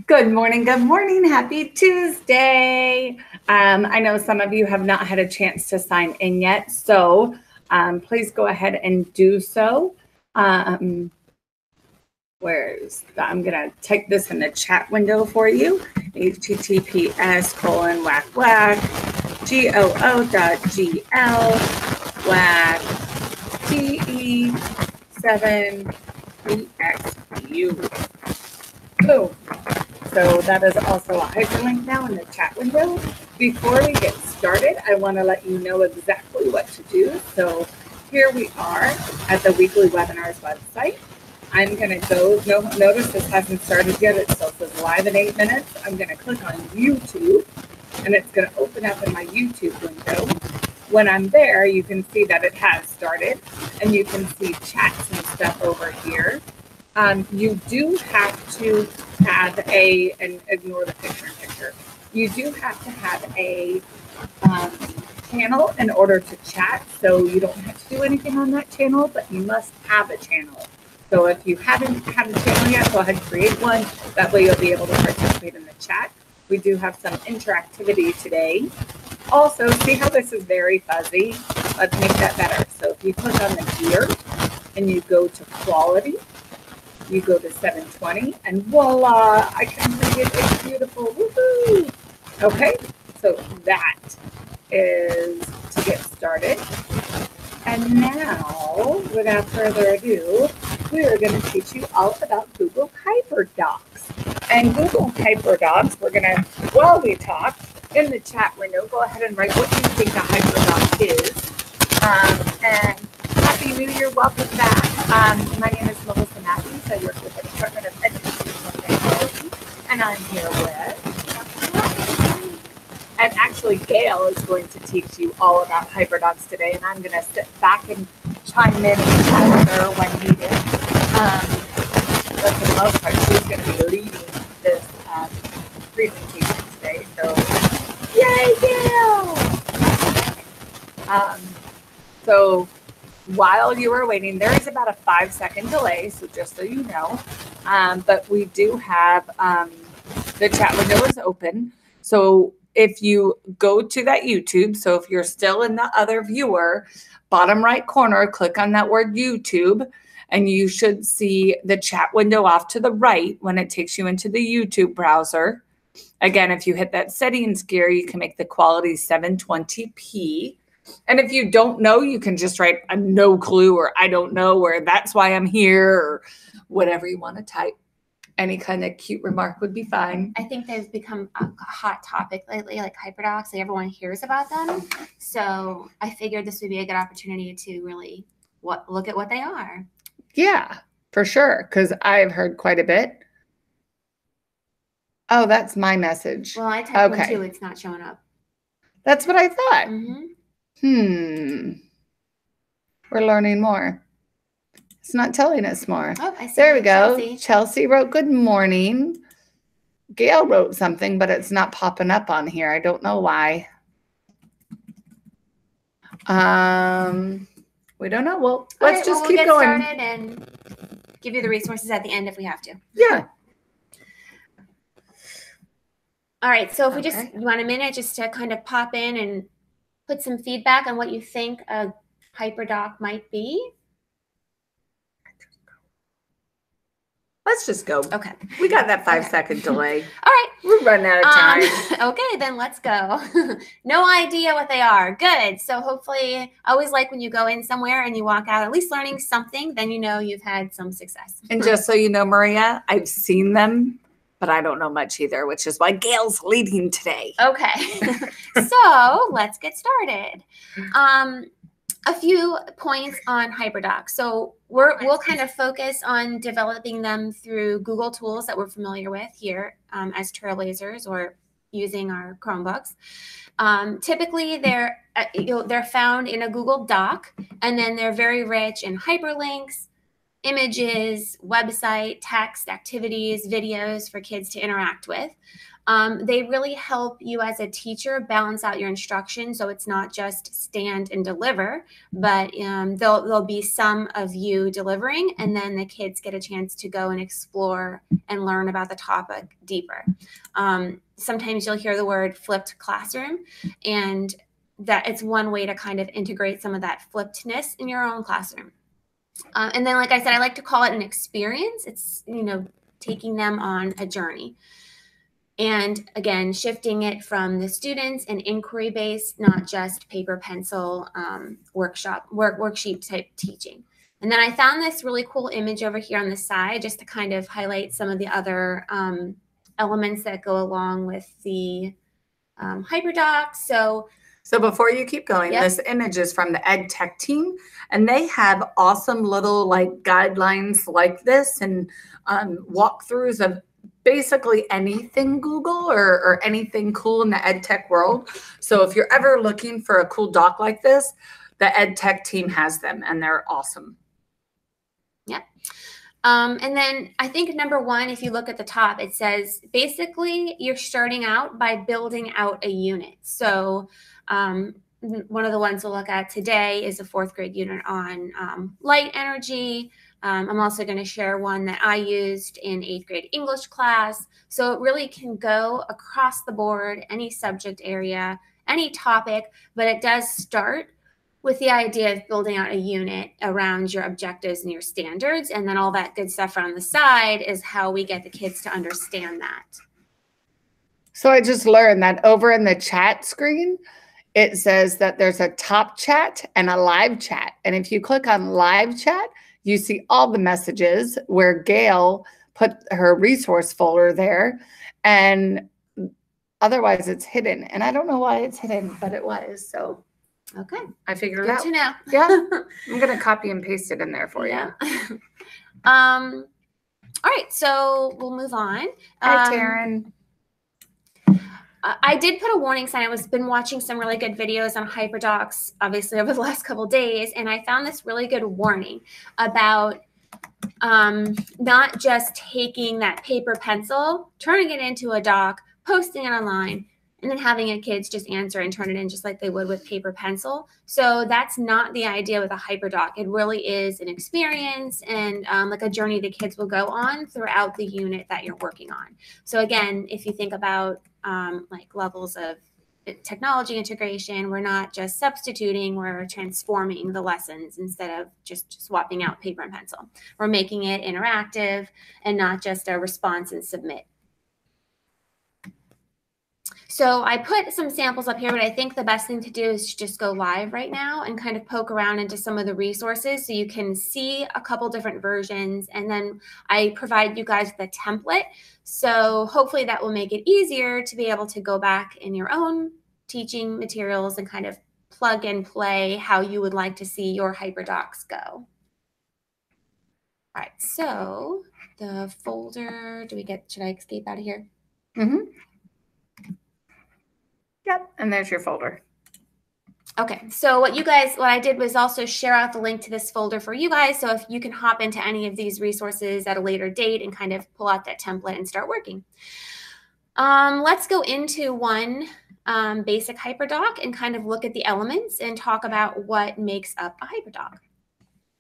Good morning. Good morning. Happy Tuesday. I know some of you have not had a chance to sign in yet, so please go ahead and do so. I'm going to type this in the chat window for you. https://goo.gl/TE7EXU. Boom. So that is also a hyperlink now in the chat window. Before we get started, I want to let you know exactly what to do. So here we are at the weekly webinars website. I'm going to go, notice this hasn't started yet. It still says live in 8 minutes. I'm going to click on YouTube and it's going to open up in my YouTube window. When I'm there, you can see that it has started and you can see chats and stuff over here. You do have to have and ignore the picture. You do have to have a channel in order to chat. So you don't have to do anything on that channel, but you must have a channel. So if you haven't had a channel yet, go ahead and create one. That way you'll be able to participate in the chat. We do have some interactivity today. Also, see how this is very fuzzy? Let's make that better. So if you click on the gear and you go to quality, you go to 720 and voila, I can create a beautiful woohoo. Okay, so that is to get started. And now, without further ado, we are going to teach you all about Google Hyperdocs. And Google Hyperdocs, we're going to, while we talk, in the chat window, go ahead and write what you think a Hyperdoc is. And Happy New Year, welcome back. My name is Melissa Matthews. I work with the Department of Educational Technology, and I'm here with, and actually Gail is going to teach you all about Hyperdocs today, and I'm going to sit back and chime in and chat her when needed. But for the most part, she's going to be leading this presentation today, so yay, Gail! So while you are waiting, there is about a 5-second delay, so just so you know. But we do have the chat window is open. So if you go to that YouTube, so if you're still in the other viewer, bottom right corner, click on that word YouTube, and you should see the chat window off to the right when it takes you into the YouTube browser. Again, if you hit that settings gear, you can make the quality 720p. And if you don't know, you can just write a no clue or I don't know or that's why I'm here or whatever you want to type. Any kind of cute remark would be fine. I think they've become a hot topic lately, like Hyperdocs. Like everyone hears about them. So I figured this would be a good opportunity to really look at what they are. Yeah, for sure. Because I've heard quite a bit. Oh, that's my message. Well, I typed one too. It's not showing up. That's what I thought. Mm-hmm. We're learning more. It's not telling us more. Oh, I see. There we go. Chelsea wrote good morning. Gail wrote something, but it's not popping up on here. I don't know why. We don't know. Well, let's just keep going. We'll get started and give you the resources at the end if we have to. Yeah. All right. So if you want a minute just to kind of pop in and put some feedback on what you think a Hyperdoc might be. Let's just go. Okay. We got that 5-second delay. All right. We're running out of time. Okay, then let's go. No idea what they are. Good. So hopefully, I always like when you go in somewhere and you walk out at least learning something, then you know you've had some success. And just so you know, Maria, I've seen them, but I don't know much either, which is why Gail's leading today. Okay. So let's get started. A few points on Hyperdocs. So we'll kind of focus on developing them through Google tools that we're familiar with here as Trailblazers or using our Chromebooks. Typically, they're found in a Google Doc, and then they're very rich in hyperlinks, images, website, text, activities, videos for kids to interact with. They really help you as a teacher balance out your instruction, so it's not just stand and deliver, but there'll be some of you delivering, and then the kids get a chance to go and explore and learn about the topic deeper. Sometimes you'll hear the word flipped classroom, and that it's one way to kind of integrate some of that flippedness in your own classroom. And then, like I said, I like to call it an experience. It's, taking them on a journey. And again, shifting it from the students and inquiry based, not just paper pencil worksheet type teaching. And then I found this really cool image over here on the side just to kind of highlight some of the other elements that go along with the Hyperdocs. So before you keep going, Yep. This image is from the ed tech team, and they have awesome little guidelines like this and walkthroughs of basically anything Google or anything cool in the ed tech world. So if you're ever looking for a cool doc like this, the ed tech team has them, and they're awesome. Yep. And then I think number one, if you look at the top, it says basically you're starting out by building out a unit. So one of the ones we'll look at today is a 4th grade unit on light energy. I'm also going to share one that I used in 8th grade English class. So it really can go across the board, any subject area, any topic, but it does start with the idea of building out a unit around your objectives and your standards. And then all that good stuff on the side is how we get the kids to understand that. So I just learned that over in the chat screen, it says that there's a top chat and a live chat. And if you click on live chat, you see all the messages where Gail put her resource folder there. And otherwise it's hidden. And I don't know why it's hidden, but it was. So okay, I figured it good out. to know. Yeah, I'm going to copy and paste it in there for you. All right, so we'll move on. Hi, Taryn. I did put a warning sign. I been watching some really good videos on Hyperdocs, obviously, over the last couple of days, and I found this really good warning about not just taking that paper pencil, turning it into a doc, posting it online, and then having your kids just answer and turn it in just like they would with paper pencil. So that's not the idea with a Hyperdoc. It really is an experience and like a journey the kids will go on throughout the unit that you're working on. So again, if you think about like levels of technology integration, we're not just substituting, we're transforming the lessons instead of just swapping out paper and pencil. We're making it interactive and not just a response and submit. So I put some samples up here, but I think the best thing to do is just go live right now and kind of poke around into some of the resources so you can see a couple different versions. And then I provide you guys the template. So hopefully that will make it easier to be able to go back in your own teaching materials and kind of plug and play how you would like to see your Hyperdocs go. All right, so the folder, should I escape out of here? Mm-hmm. Yep, and there's your folder. Okay, so what I did was also share out the link to this folder for you guys. So if you can hop into any of these resources at a later date and kind of pull out that template and start working. Let's go into one basic Hyperdoc and kind of look at the elements and talk about what makes up a Hyperdoc.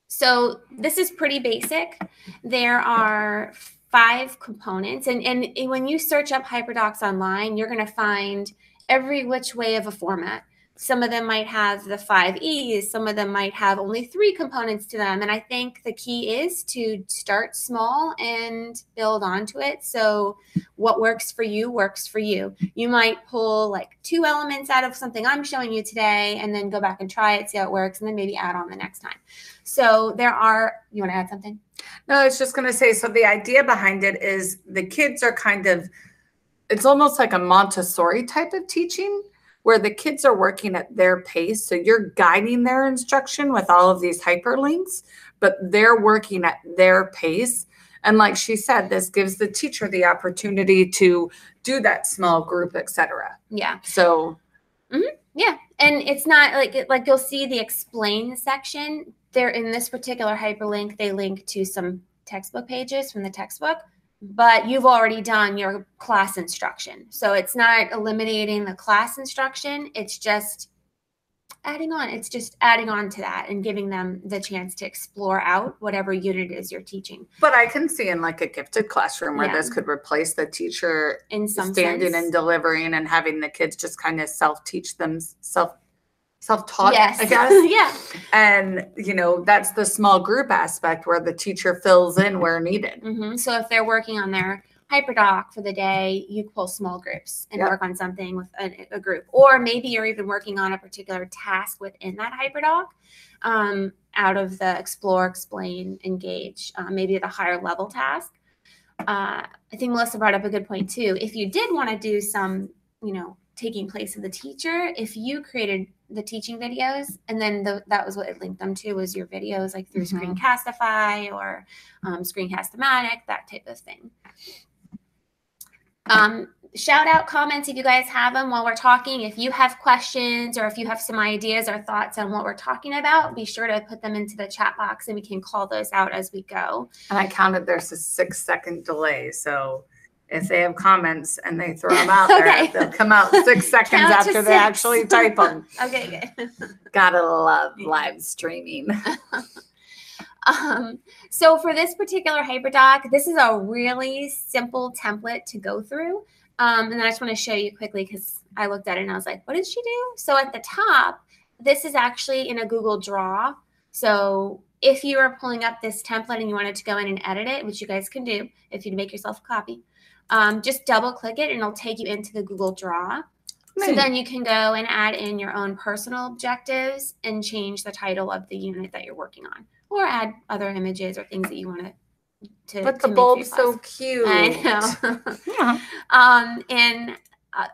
So this is pretty basic. There are 5 components. And when you search up Hyperdocs online, you're going to find every which way of a format. Some of them might have the 5 E's. Some of them might have only 3 components to them. And I think the key is to start small and build onto it. So what works for you works for you. You might pull like 2 elements out of something I'm showing you today and then go back and try it, see how it works, and then maybe add on the next time. So you want to add something? No, I was just going to say, so the idea behind it is the kids are it's almost like a Montessori type of teaching where the kids are working at their pace. So you're guiding their instruction with all of these hyperlinks, but they're working at their pace. And like she said, this gives the teacher the opportunity to do that small group, etc. Yeah. So. Yeah. And it's not like you'll see the explain section there in this particular hyperlink. They link to some textbook pages from the textbook. but you've already done your class instruction. So it's not eliminating the class instruction. It's just adding on. It's just adding on to that and giving them the chance to explore out whatever unit it is you're teaching. But I can see in like a gifted classroom where Yeah. this could replace the teacher In some standing sense. and delivering and having the kids just kind of self-teach them, self-taught, Yes. I guess. Yeah. And, you know, that's the small group aspect where the teacher fills in where needed. Mm-hmm. So if they're working on their Hyperdoc for the day, you pull small groups and Yep. work on something with a group. Or maybe you're even working on a particular task within that Hyperdoc out of the explore, explain, engage, maybe at a higher level task. I think Melissa brought up a good point too. If you did want to do some, you know, taking place of the teacher, if you created the teaching videos and then that was what it linked them to, was your videos like through Screencastify or Screencast-O-Matic, that type of thing. Shout out comments if you guys have them while we're talking. If you have questions or if you have some ideas or thoughts on what we're talking about, be sure to put them into the chat box and we can call those out as we go. And I counted there's a 6-second delay. So if they have comments and they throw them out Okay. there, they'll come out 6 seconds Count to after they 6. actually type them. Okay, good. Gotta love live streaming. So for this particular Hyperdoc, this is a really simple template to go through. And then I just want to show you quickly because I looked at it and I was like, what did she do? So at the top, this is actually in a Google Draw. So if you are pulling up this template and you wanted to go in and edit it, which you guys can do if you make yourself a copy, just double click it and it'll take you into the Google Draw. So then you can go and add in your own personal objectives and change the title of the unit that you're working on, or add other images or things that you want to But the make bulb's for your so class. cute. I know. Yeah. And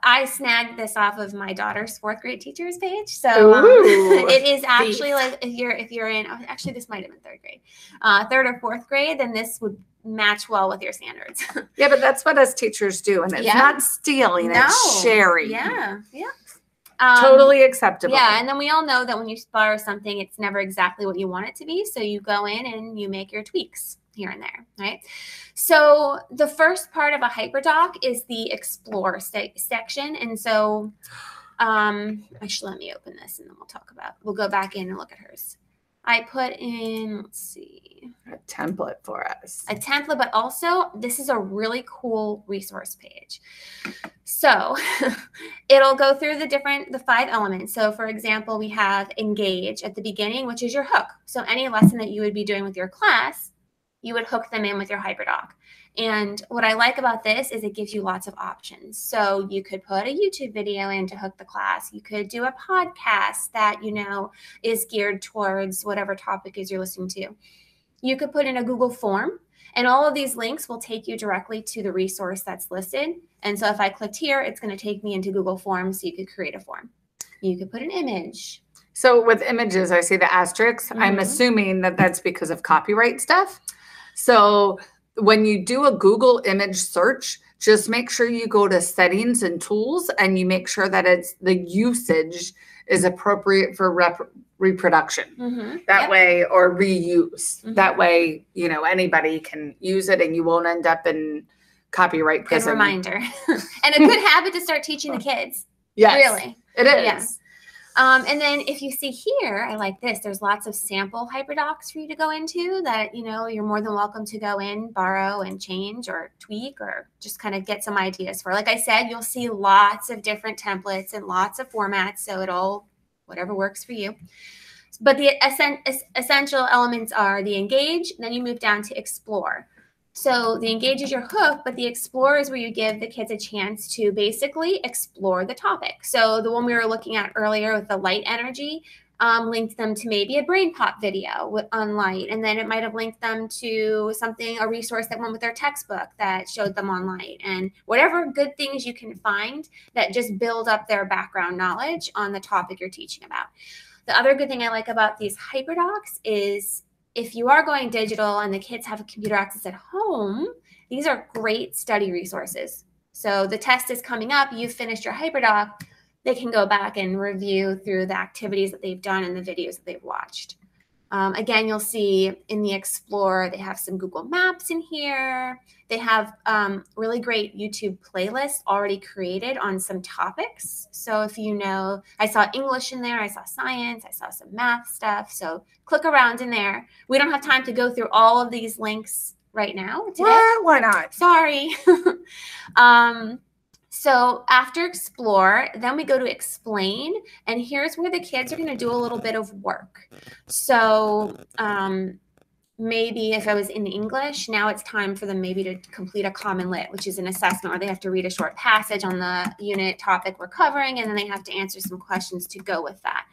I snagged this off of my daughter's 4th grade teacher's page. So Ooh. it is actually like if you're in, actually this might have been 3rd grade, 3rd or 4th grade, then this would match well with your standards. Yeah, but that's what us teachers do. And it's Yeah. not stealing, it's sharing. Yeah. Totally acceptable. Yeah, and then we all know that when you borrow something, it's never exactly what you want it to be. So you go in and you make your tweaks here and there, right? So the first part of a Hyperdoc is the explore section. And so actually, let me open this and then we'll go back in and look at hers. I put in, let's see, A template for us. a template, but also this is a really cool resource page. So it'll go through the 5 elements. So for example, we have engage at the beginning, which is your hook. So any lesson that you would be doing with your class, you would hook them in with your Hyperdoc. And what I like about this is it gives you lots of options. So you could put a YouTube video in to hook the class. You could do a podcast that, you know, is geared towards whatever topic is you're listening to. You could put in a Google form, and all of these links will take you directly to the resource that's listed. And so if I clicked here, it's going to take me into Google Forms so you could create a form. You could put an image. So with images, I see the asterisks. I'm assuming that that's because of copyright stuff. So when you do a Google image search, just make sure you go to settings and tools and you make sure that it's the usage is appropriate for reproduction. That way, or reuse. That way, you know, anybody can use it and you won't end up in copyright prison. Good reminder. And a good habit to start teaching the kids. Yes, Really. it is. Yeah. And then if you see here, I like this, there's lots of sample Hyperdocs for you to go into that, you know, you're more than welcome to go in, borrow and change or tweak or just kind of get some ideas for. Like I said, you'll see lots of different templates and lots of formats. So it'll, whatever works for you. But the essential elements are the engage, then you move down to explore. So the engage is your hook, but the explore is where you give the kids a chance to basically explore the topic. So the one we were looking at earlier with the light energy linked them to maybe a brain pop video on light. And then it might have linked them to something, a resource that went with their textbook that showed them on light. And whatever good things you can find that just build up their background knowledge on the topic you're teaching about. The other good thing I like about these Hyperdocs is if you are going digital and the kids have a computer access at home, these are great study resources. So the test is coming up, you've finished your Hyperdoc, they can go back and review through the activities that they've done and the videos that they've watched. Again, you'll see in the Explorer, they have some Google Maps in here. They have really great YouTube playlists already created on some topics. So if you know, I saw English in there, I saw science, I saw some math stuff. So click around in there. We don't have time to go through all of these links right now today. What? Why not? Sorry. So after Explore, then we go to Explain, and here's where the kids are going to do a little bit of work. So maybe if I was in English, now it's time for them maybe to complete a Common Lit, which is an assessment where they have to read a short passage on the unit topic we're covering, and then they have to answer some questions to go with that.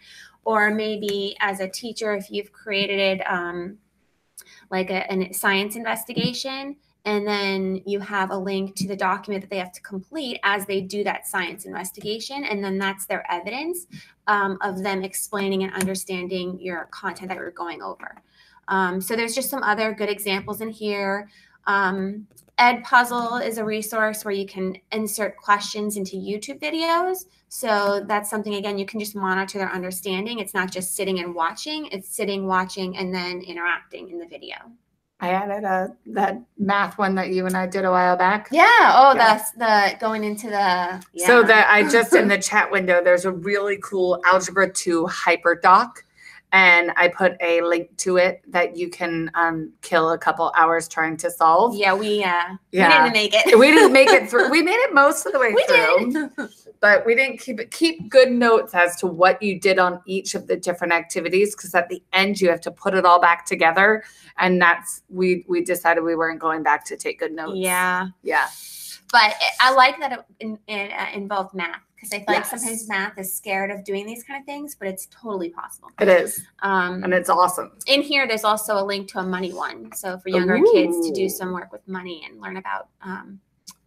Or maybe as a teacher, if you've created like a science investigation, and then you have a link to the document that they have to complete as they do that science investigation. And then that's their evidence of them explaining and understanding your content that we're going over. So there's just some other good examples in here. Ed Puzzle is a resource where you can insert questions into YouTube videos. So that's something, again, you can just monitor their understanding. It's not just sitting and watching, it's sitting, watching, and then interacting in the video. I added that math one that you and I did a while back. Yeah. Oh, Yeah. the going into the. Yeah. So that I just in the chat window, there's a really cool Algebra 2 Hyperdoc, and I put a link to it that you can kill a couple hours trying to solve. Yeah, we didn't make it. We didn't make it through. We made it most of the way We through. did. But we didn't keep good notes as to what you did on each of the different activities, because at the end you have to put it all back together, and that's we decided we weren't going back to take good notes. Yeah. But I like that it involved math, because I feel like Yes. sometimes math is scared of doing these kind of things, but it's totally possible. it is, and it's awesome. In here, there's also a link to a money one, so for younger kids to do some work with money and learn about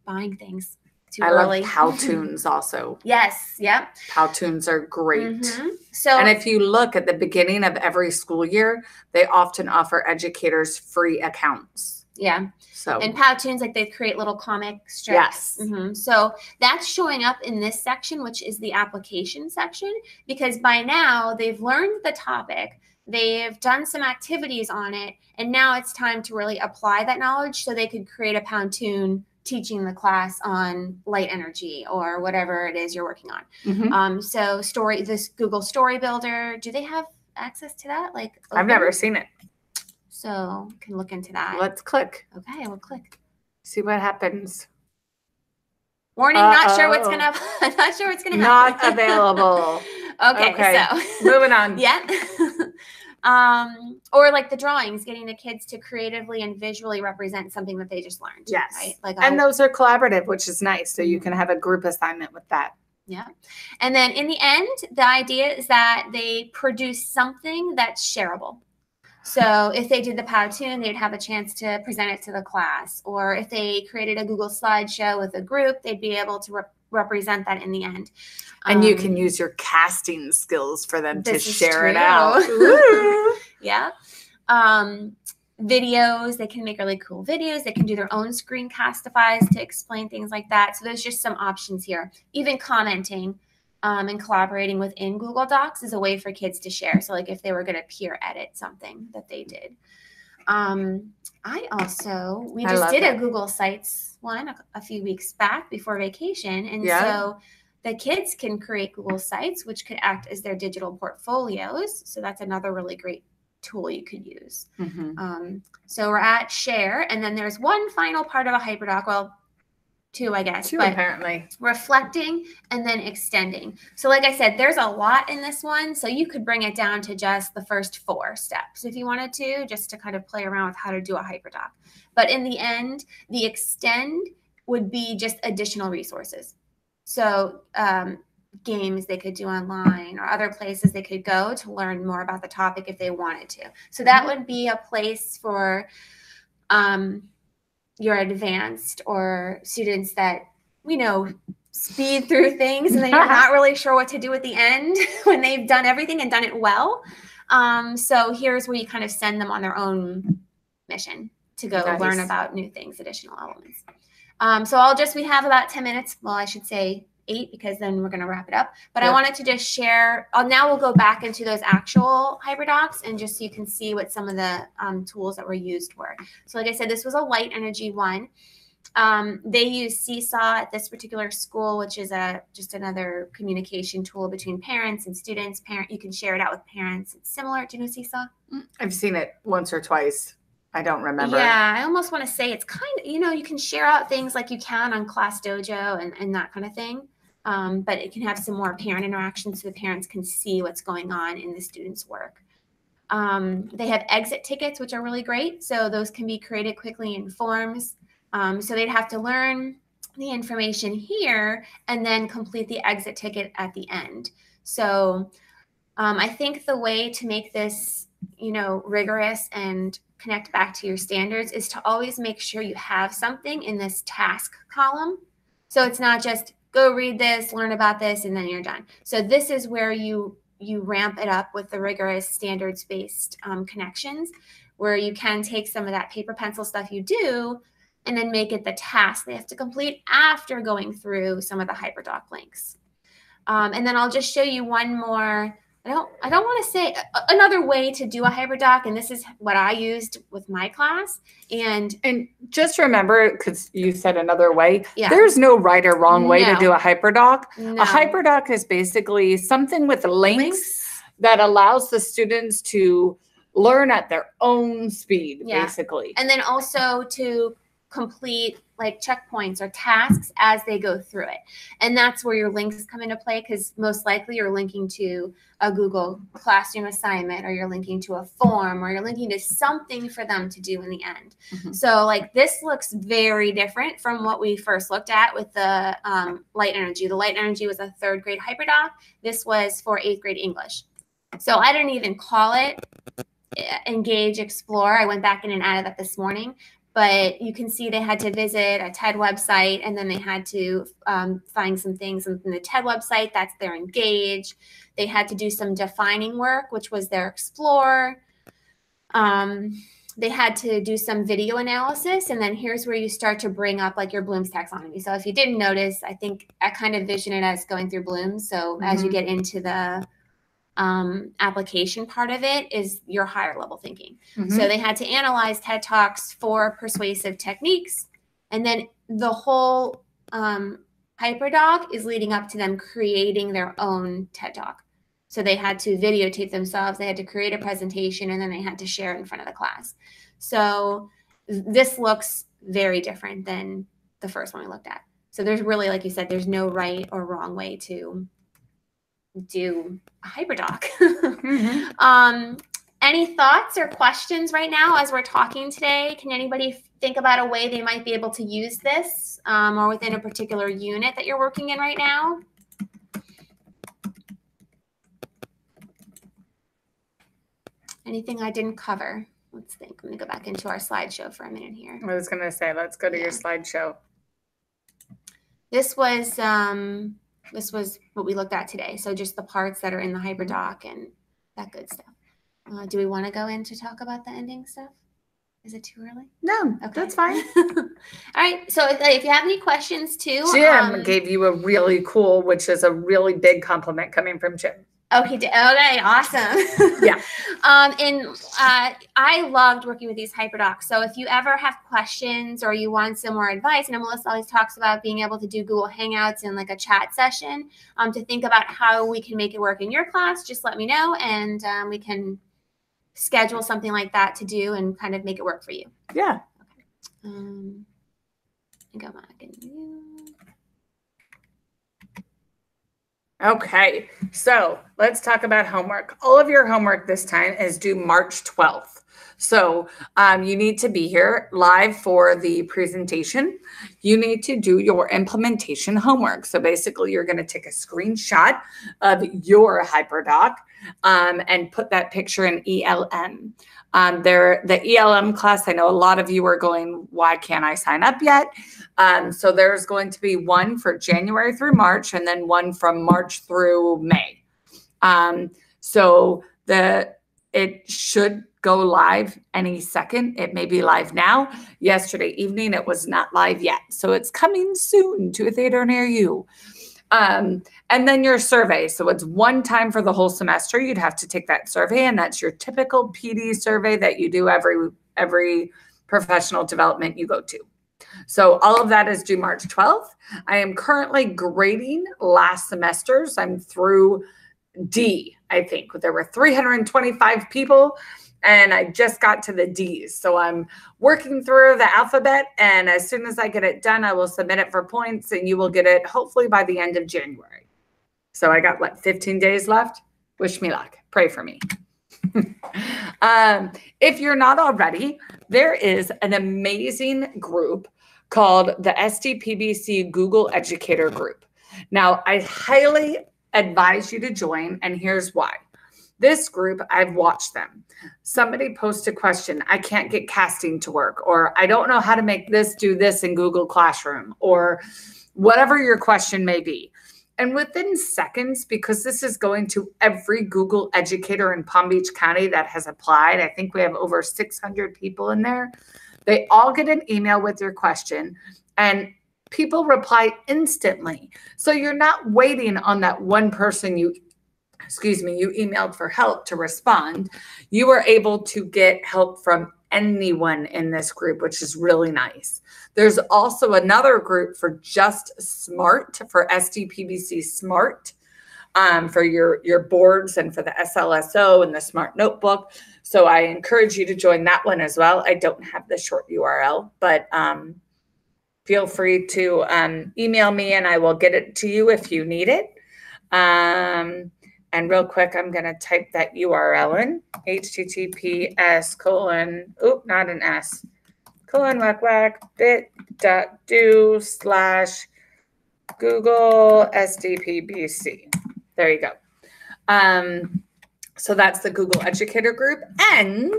buying things too early. Love Powtoons also. Yes. Yep. Powtoons are great. So, And if you look at the beginning of every school year, they often offer educators free accounts. yeah. So And Powtoons, like they create little comic strips. yes. So that's showing up in this section, which is the application section, because by now they've learned the topic, they've done some activities on it, and now it's time to really apply that knowledge so they could create a Powtoon teaching the class on light energy or whatever it is you're working on. Mhm. So this Google Story Builder, do they have access to that? Like I've never seen it. So can look into that. Let's click. Okay, we'll click. See what happens. Warning, not sure what's gonna not sure what's gonna happen. Not available. Okay, so moving on. yeah. Or like the drawings, getting the kids to creatively and visually represent something that they just learned. Yes. Right? Like And those are collaborative, which is nice. So you can have a group assignment with that. yeah. And then in the end, the idea is that they produce something that's shareable. So if they did the Powtoon, they'd have a chance to present it to the class. Or if they created a Google slideshow with a group, they'd be able to represent that in the end. And you can use your casting skills for them to This is share it true. out. Ooh. Yeah. Videos, they can make really cool videos. They can do their own screencastifies to explain things like that. So there's just some options here. Even commenting and collaborating within Google Docs is a way for kids to share. So like if they were going to peer edit something that they did. We just did a Google Sites one a few weeks back before vacation. And so the kids can create Google Sites, which could act as their digital portfolios. So that's another really great tool you could use. So we're at share, and then there's one final part of a Hyperdoc. Well, two, I guess. But apparently. reflecting and then extending. So like I said, there's a lot in this one. So you could bring it down to just the first 4 steps if you wanted to, just to kind of play around with how to do a Hyperdoc. But in the end, the extend would be just additional resources. So games they could do online or other places they could go to learn more about the topic if they wanted to. So that would be a place for your advanced or students that, speed through things and then you're not really sure what to do at the end when they've done everything and done it well. So here's where you kind of send them on their own mission to go learn about new things, additional elements. So we have about 10 minutes. Well, I should say 8 because then we're going to wrap it up. But Yeah. I wanted to just share. Now we'll go back into those actual Hyperdocs and just so you can see what some of the tools that were used were. So like I said, this was a light energy one. They use Seesaw at this particular school, which is just another communication tool between parents and students. You can share it out with parents. It's similar. Do you know Seesaw? I've seen it once or twice. I don't remember. Yeah, I almost want to say it's kind of, you can share out things like you can on Class Dojo and that kind of thing. But it can have some more parent interaction so the parents can see what's going on in the students' work. They have exit tickets, which are really great. So those can be created quickly in forms. So they'd have to learn the information here and then complete the exit ticket at the end. So I think the way to make this, rigorous and connect back to your standards is to always make sure you have something in this task column. So it's not just go read this, learn about this, and then you're done. So this is where you ramp it up with the rigorous standards-based connections, where you can take some of that paper pencil stuff you do and then make it the task they have to complete after going through some of the Hyperdoc links. And then I'll just show you one more. I don't want to say another way to do a Hyperdoc, and this is what I used with my class. And just remember, because you said another way, yeah. There's no right or wrong way No. to do a Hyperdoc. No. A Hyperdoc is basically something with links that allows the students to learn at their own speed, Yeah. basically. And then also to complete like checkpoints or tasks as they go through it. And that's where your links come into play, because most likely you're linking to a Google Classroom assignment, or you're linking to a form, or you're linking to something for them to do in the end. Mm-hmm. So like this looks very different from what we first looked at with the light energy. The light energy was a 3rd grade Hyperdoc. This was for 8th grade English. So I didn't even call it Engage Explore. I went back in and added that this morning. But you can see they had to visit a TED website, and then they had to find some things in the TED website. That's their Engage. They had to do some defining work, which was their Explore. They had to do some video analysis, and then here's where you start to bring up like your Bloom's taxonomy. So if you didn't notice, I think I kind of vision it as going through Bloom's. So as you get into the application part of it is your higher level thinking. So they had to analyze TED Talks for persuasive techniques, and then the whole Hyperdoc is leading up to them creating their own TED Talk. So they had to videotape themselves, they had to create a presentation, and then they had to share it in front of the class. So this looks very different than the first one we looked at. So there's really, like you said, there's no right or wrong way to do a Hyperdoc. Any thoughts or questions right now as we're talking today? Can anybody think about a way they might be able to use this or within a particular unit that you're working in right now? Anything I didn't cover? Let's think. I'm going to go back into our slideshow for a minute here. I was going to say, let's go to your slideshow. This was what we looked at today. So just the parts that are in the Hyperdoc and that good stuff. Do we want to go in to talk about the ending stuff? Is it too early? No, okay. That's fine. All right. So if you have any questions too. Jim gave you a really cool, which is a really big compliment coming from Jim. Okay, awesome. Yeah. I loved working with these Hyperdocs. So if you ever have questions or you want some more advice, and Melissa always talks about being able to do Google Hangouts in like a chat session to think about how we can make it work in your class, just let me know, and we can schedule something like that to do and kind of make it work for you. Yeah. Okay. Go back and view. Okay, so let's talk about homework. All of your homework this time is due March 12th. So you need to be here live for the presentation. You need to do your implementation homework. So basically, you're going to take a screenshot of your Hyperdoc and put that picture in ELM. The ELM class, I know a lot of you are going, why can't I sign up yet? So there's going to be one for January through March, and then one from March through May. So it should go live any second. It may be live now. Yesterday evening, it was not live yet. So it's coming soon to a theater near you. And then your survey. So it's one time for the whole semester. You'd have to take that survey, and that's your typical PD survey that you do every professional development you go to. So all of that is due March 12th. I am currently grading last semesters. I'm through D, I think. There were 325 people, and I just got to the D's. So I'm working through the alphabet, and as soon as I get it done, I will submit it for points, and you will get it hopefully by the end of January. So I got, what, 15 days left? Wish me luck. Pray for me. If you're not already, there is an amazing group called the SDPBC Google Educator group. Now, I highly advise you to join, and here's why. This group, I've watched them. Somebody post a question, I can't get casting to work, or I don't know how to make this do this in Google Classroom, or whatever your question may be. And within seconds, because this is going to every Google educator in Palm Beach County that has applied, I think we have over 600 people in there. They all get an email with your question, and people reply instantly. So you're not waiting on that one person you emailed for help to respond. You are able to get help from anyone in this group, which is really nice. There's also another group for just SMART, for SDPBC SMART, for your boards and for the SLSO and the SMART notebook. So I encourage you to join that one as well. I don't have the short URL, but feel free to email me and I will get it to you if you need it. And real quick, I'm going to type that URL in, https://bit.do/Google SDPBC. There you go. So that's the Google Educator group. And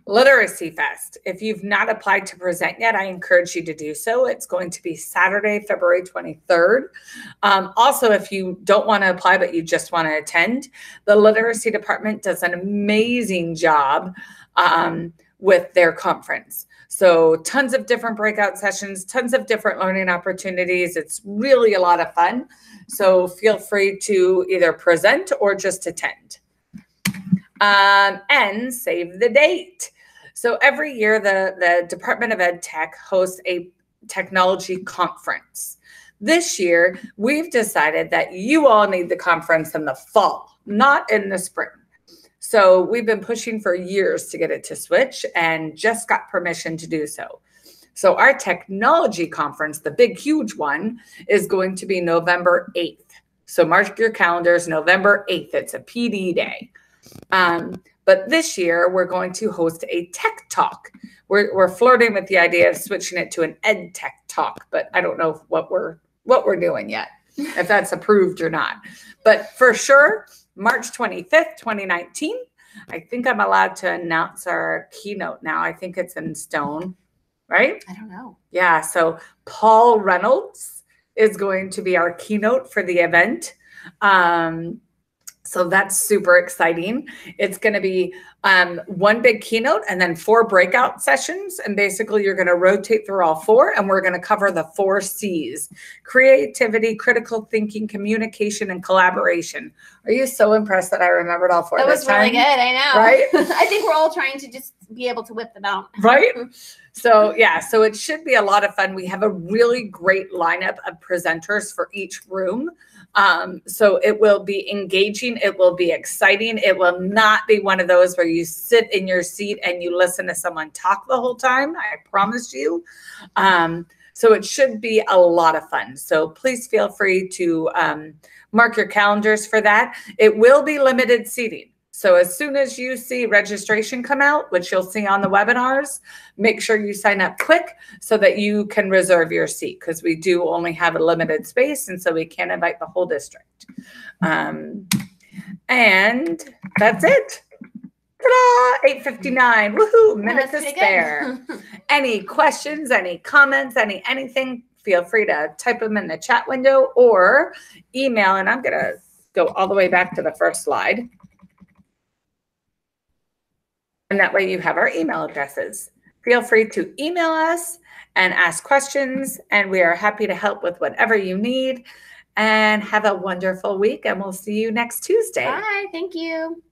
Literacy Fest. If you've not applied to present yet, I encourage you to do so. It's going to be Saturday, February 23rd. Also, if you don't want to apply, but you just want to attend, the Literacy Department does an amazing job with their conference. So tons of different breakout sessions, tons of different learning opportunities. It's really a lot of fun. So feel free to either present or just attend. And save the date. So every year, the Department of Ed Tech hosts a technology conference. This year, we've decided that you all need the conference in the fall, not in the spring. So we've been pushing for years to get it to switch and just got permission to do so. So our technology conference, the big, huge one, is going to be November 8th. So mark your calendars, November 8th. It's a PD day. But this year, we're going to host a tech talk. We're flirting with the idea of switching it to an ed tech talk, but I don't know what we're doing yet, if that's approved or not. But for sure, March 25th, 2019. I think I'm allowed to announce our keynote now. I think it's in stone. Right? I don't know. Yeah. So Paul Reynolds is going to be our keynote for the event. So that's super exciting. It's going to be one big keynote and then 4 breakout sessions. And basically you're going to rotate through all 4 and we're going to cover the 4 C's: creativity, critical thinking, communication, and collaboration. Are you so impressed that I remembered all 4 that this was really time? Good. I know. Right? I think we're all trying to just be able to whip them out. Right? So yeah, so it should be a lot of fun. We have a really great lineup of presenters for each room. So it will be engaging. It will be exciting. It will not be one of those where you sit in your seat and you listen to someone talk the whole time. I promise you. So it should be a lot of fun. So please feel free to mark your calendars for that. It will be limited seating. So as soon as you see registration come out, which you'll see on the webinars, make sure you sign up quick so that you can reserve your seat, because we do only have a limited space, and so we can't invite the whole district. And that's it. Ta-da! 8:59. Woohoo! Minutes to spare. Any questions, any comments, anything, feel free to type them in the chat window or email. And I'm going to go all the way back to the first slide. And that way you have our email addresses. Feel free to email us and ask questions, and we are happy to help with whatever you need. And have a wonderful week, and we'll see you next Tuesday. Bye. Thank you.